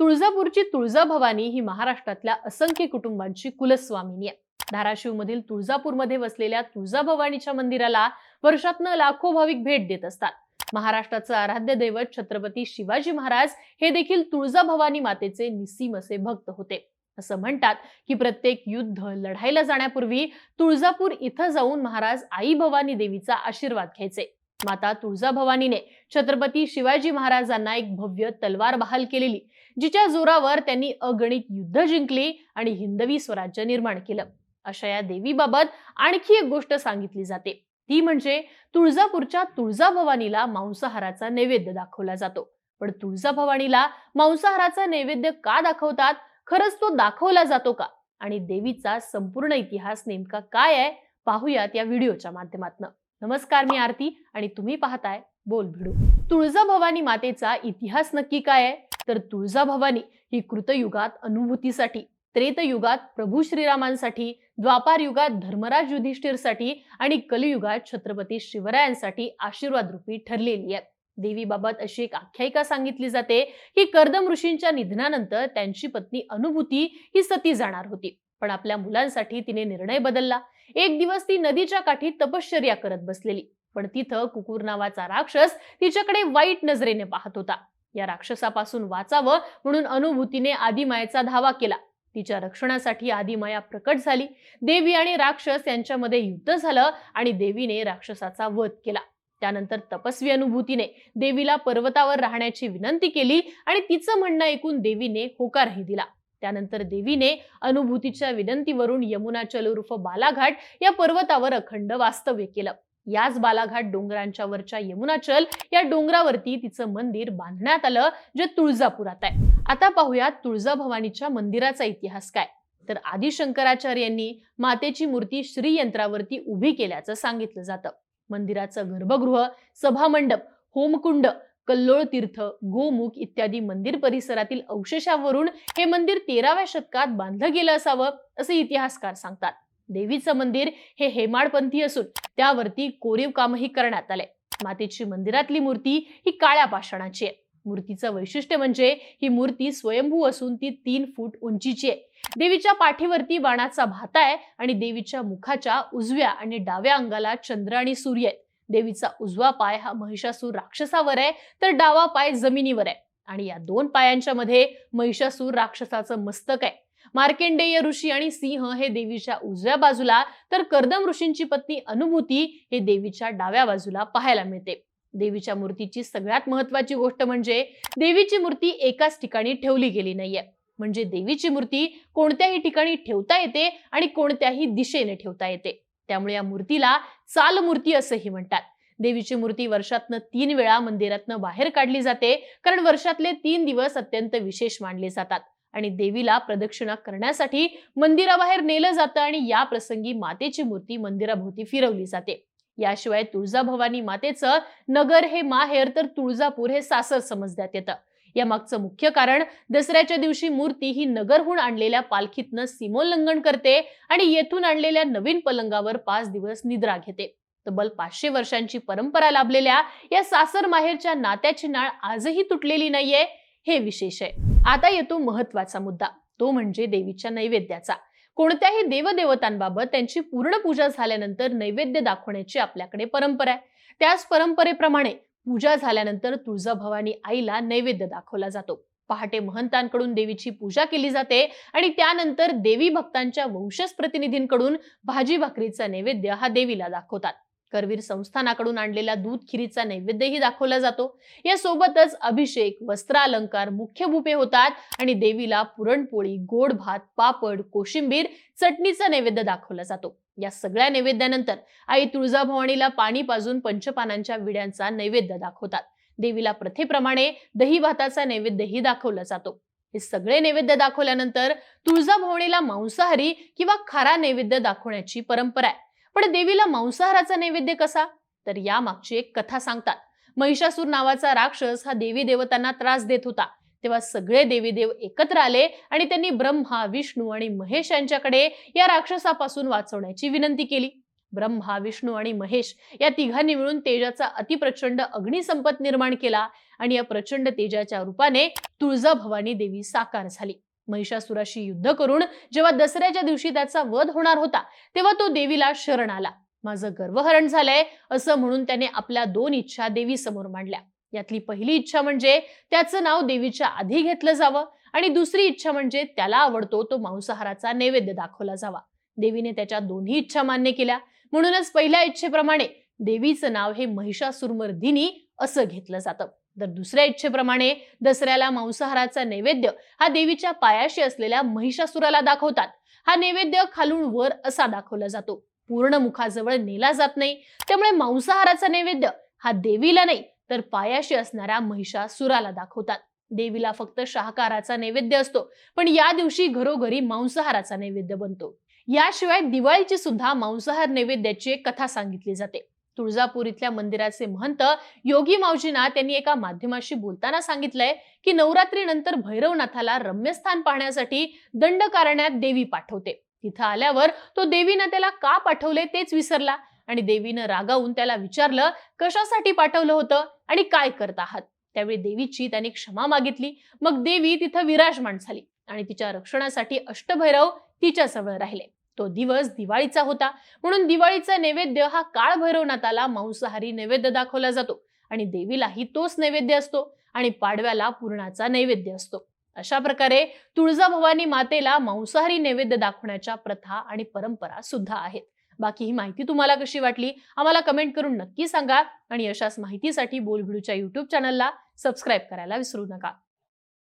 तुळजापूरची तुळजाभवानी ही महाराष्ट्रातल्या असंख्य कुटुंबांची कुलस्वामिनी आहे. धाराशिवमधील तुळजापूरमध्ये वसलेल्या तुळजाभवानीच्या मंदिराला वर्षातनं लाखो भाविक भेट देत असतात. महाराष्ट्राचं आराध्य दैवत छत्रपती शिवाजी महाराज हे देखील तुळजाभवानी मातेचे निस्सीम असे भक्त होते. असं म्हणतात की प्रत्येक युद्ध लढायला जाण्यापूर्वी तुळजापूर इथं जाऊन महाराज आई भवानी देवीचा आशीर्वाद घ्यायचे. माता तुळजाभवानीने छत्रपती शिवाजी महाराजांना एक भव्य तलवार बहाल केलेली, जिच्या जोरावर त्यांनी अगणित युद्ध जिंकली आणि हिंदवी स्वराज्य निर्माण केलं. अशा या देवीबाबत आणखी एक गोष्ट सांगितली जाते, ती म्हणजे तुळजापूरच्या तुळजाभवानीला मांसाहाराचा नैवेद्य दाखवला जातो. पण तुळजाभवानीला मांसाहाराचा नैवेद्य का दाखवतात, खरंच तो दाखवला जातो का, आणि देवीचा संपूर्ण इतिहास नेमका काय आहे, पाहूयात या व्हिडिओच्या माध्यमातून. नमस्कार, मी आरती आणि तुम्ही पाहताय बोल भिडू. तुळजाभवानी मातेचा इतिहास नक्की काय आहे, तर तुळजाभवानी ही कृतयुगात अनुभूतीसाठी, त्रेतयुगात प्रभू श्रीरामांसाठी, द्वापार युगात धर्मराज युधिष्ठिरसाठी आणि कलियुगात छत्रपती शिवरायांसाठी आशीर्वाद रूपी ठरलेली आहे. देवीबाबत अशी एक आख्यायिका सांगितली जाते की कर्दम ऋषींच्या निधनानंतर त्यांची पत्नी अनुभूती ही सती जाणार होती, पण आपल्या मुलांसाठी तिने निर्णय बदलला. एक दिवस ती नदीच्या काठी तपश्चर्या करत बसलेली, पण तिथं कुकुर नावाचा राक्षस तिच्याकडे वाईट नजरेने पाहत होता. या राक्षसापासून वाचावं म्हणून अनुभूतीने आदिमायेचा धावा केला. तिच्या रक्षणासाठी आदिमाया प्रकट झाली. देवी आणि राक्षस यांच्यामध्ये युद्ध झालं आणि देवीने राक्षसाचा वध केला. त्यानंतर तपस्वी अनुभूतीने देवीला पर्वतावर राहण्याची विनंती केली आणि तिचं म्हणणं ऐकून देवीने होकारही दिला. त्यानंतर देवीने अनुभूतीच्या विनंतीवरून यमुनाचल उर्फ बालाघाट या पर्वतावर अखंड वास्तव्य केलं. याच बालाघाट डोंगरांच्या वरच्या यमुनाचल या डोंगरावरती तिचं मंदिर बांधण्यात आलं, जे तुळजापुरात आहे. आता पाहूयात तुळजाभवानीच्या मंदिराचा इतिहास काय. तर आदि शंकराचार्यांनी मातेची मूर्ती श्रीयंत्रावरती उभी केल्याचं सांगितलं जातं. मंदिराचं गर्भगृह, सभामंडप, होमकुंड, कल्लोळ तीर्थ, गोमुख इत्यादी मंदिर परिसरातील अवशेषावरून हे मंदिर 13व्या शतकात बांधलं गेलं असावं, असे इतिहासकार सांगतात. देवीचं मंदिर हे हेमाडपंथी असून त्यावरती कोरीव कामही करण्यात आले. मातेची मंदिरातली मूर्ती ही काळ्या पाषाणाची आहे. मूर्तीचं वैशिष्ट्य म्हणजे ही मूर्ती स्वयंभू असून ती 3 फूट उंचीची आहे. देवीच्या पाठीवरती बाणाचा भाता आहे आणि देवीच्या मुखाच्या उजव्या आणि डाव्या अंगाला चंद्र आणि सूर्य आहेत. देवीचा उजवा पाय हा महिषासूर राक्षसावर आहे, तर डावा पाय जमिनीवर आहे आणि या 2 पायांच्या मध्ये महिषासूर राक्षसाचं मस्तक आहे. मार्केंडेय ऋषी आणि सिंह हे देवीच्या उजव्या बाजूला, तर कर्दम ऋषींची पत्नी अनुभूती हे देवीच्या डाव्या बाजूला पाहायला मिळते. देवीच्या मूर्तीची सगळ्यात महत्वाची गोष्ट म्हणजे देवीची मूर्ती एकाच ठिकाणी ठेवली गेली नाहीये. म्हणजे देवीची मूर्ती कोणत्याही ठिकाणी ठेवता येते आणि कोणत्याही दिशेने ठेवता येते. त्यामुळे या मूर्तीला चाल मूर्ती असंही म्हणतात. देवीची मूर्ती वर्षातनं 3 वेळा मंदिरातनं बाहेर काढली जाते, कारण वर्षातले 3 दिवस अत्यंत विशेष मानले जातात आणि देवीला प्रदक्षिणा करण्यासाठी मंदिराबाहेर नेलं जातं आणि या प्रसंगी मातेची मूर्ती मंदिराभोवती फिरवली जाते. याशिवाय तुळजाभवानी मातेचं नगर हे माहेर, तर तुळजापूर हे सासर समजण्यात येतं. या मागचं मुख्य कारण दसऱ्याच्या दिवशी मूर्ती ही नगरहून आणलेल्या पालखीतनं सीमोल्लंघन करते आणि येथून आणलेल्या नवीन पलंगावर 5 दिवस निद्रा घेते. तब्बल 500 वर्षांची परंपरा लाभलेल्या या सासर माहेरच्या नात्याची नाळ आजही तुटलेली नाहीये, हे विशेष आहे. आता येतो महत्वाचा मुद्दा, तो म्हणजे देवीच्या नैवेद्याचा. कोणत्याही देवदेवतांबाबत त्यांची पूर्ण पूजा झाल्यानंतर नैवेद्य दाखवण्याची आपल्याकडे परंपरा आहे. त्याच परंपरेप्रमाणे पूजा झाल्यानंतर तुळजाभवानी आईला नैवेद्य दाखवला जातो. पहाटे महंतांकडून देवीची पूजा केली जाते आणि त्यानंतर देवी भक्तांच्या वंशज प्रतिनिधींकडून भाजी भाकरीचा नैवेद्य हा देवीला दाखवतात. करवीर संस्थानाकडून आणलेला दूध खिरीचा नैवेद्यही दाखवला जातो. या सोबतच अभिषेक, वस्त्रालंकार, मुख्य भूपे होतात आणि देवीला पुरणपोळी, गोड भात, पापड, कोशिंबीर, चटणीचा नैवेद्य दाखवला जातो. या सगळ्या नैवेद्यानंतर आई तुळजाभवानीला पाणी पाजून पंचपानांच्या विड्यांचा नैवेद्य दाखवतात. देवीला प्रथेप्रमाणे दही भाताचा नैवेद्यही दाखवला जातो. हे सगळे नैवेद्य दाखवल्यानंतर तुळजाभवानीला मांसाहारी किंवा खारा नैवेद्य दाखवण्याची परंपरा आहे. पण देवीला मांसाहाराचा नैवेद्य कसा, तर या मागची एक कथा सांगतात. महिषासूर नावाचा राक्षस हा देवी देवतांना त्रास देत होता. तेव्हा सगळे देवीदेव एकत्र आले आणि त्यांनी ब्रह्मा, विष्णू आणि महेश यांच्याकडे या राक्षसापासून वाचवण्याची विनंती केली. ब्रह्मा, विष्णू आणि महेश या तिघांनी मिळून तेजाचा अतिप्रचंड अग्निसंपत निर्माण केला आणि या प्रचंड तेजाच्या रूपाने तुळजाभवानी देवी साकार झाली. महिषासुराशी युद्ध करून जेव्हा दसऱ्याच्या दिवशी त्याचा वध होणार होता तेव्हा तो देवीला शरण आला. माझं गर्वहरण झालंय असं म्हणून त्याने आपल्या 2 इच्छा देवी समोर मांडल्या. यातली पहिली इच्छा म्हणजे त्याचं नाव देवीच्या आधी घेतलं जावं आणि दुसरी इच्छा म्हणजे त्याला आवडतो तो मांसाहाराचा नैवेद्य दाखवला जावा. देवीने त्याच्या दोन्ही इच्छा मान्य केल्या. म्हणूनच पहिल्या इच्छेप्रमाणे देवीचं नाव हे महिषासुरमर्दिनी असं घेतलं जातं. तर दुसऱ्या इच्छेप्रमाणे दसऱ्याला मांसाहाराचा नैवेद्य हा देवीच्या पायाशी असलेल्या महिषासुराला दाखवतात. हा नैवेद्य खालून वर असा दाखवला जातो, पूर्ण मुखाजवळ नेला जात नाही. त्यामुळे मांसाहाराचा नैवेद्य हा देवीला नाही तर पायाशी असणाऱ्या महिषासुराला दाखवतात. देवीला फक्त शाकाहाराचा नैवेद्य असतो, पण या दिवशी घरोघरी मांसाहाराचा नैवेद्य बनतो. याशिवाय दिवाळीची सुद्धा मांसाहार नैवेद्याची एक कथा सांगितली जाते. तुळजापूर इथल्या मंदिराचे महंत योगी माऊजींना त्यांनी एका माध्यमाशी बोलताना सांगितलंय की नवरात्रीनंतर भैरवनाथाला रम्यस्थान पाहण्यासाठी दंडकारण्यात देवी पाठवते. तिथं आल्यावर तो देवीनं त्याला का पाठवले तेच विसरला आणि देवीनं रागावून त्याला विचारलं कशासाठी पाठवलं होतं आणि काय करत आहात. त्यावेळी देवीची त्याने क्षमा मागितली. मग देवी तिथं विराजमान झाली आणि तिच्या रक्षणासाठी अष्टभैरव तिच्या जवळ राहिले. तो दिवस दिवाळीचा होता, म्हणून दिवाळीचा नैवेद्य हा काळ भैरवनाथाला मांसाहारी नैवेद्य दाखवला जातो आणि देवीलाही तोच नैवेद्य असतो आणि पाडव्याला पूर्णाचा नैवेद्य असतो. अशा प्रकारे तुळजाभवानी मातेला मांसाहारी नैवेद्य दाखवण्याच्या प्रथा आणि परंपरा सुद्धा आहेत. बाकी ही माहिती तुम्हाला कशी वाटली आम्हाला कमेंट करून नक्की सांगा आणि अशाच माहितीसाठी बोलबिडूच्या YouTube चॅनलला सबस्क्राईब करायला विसरू नका.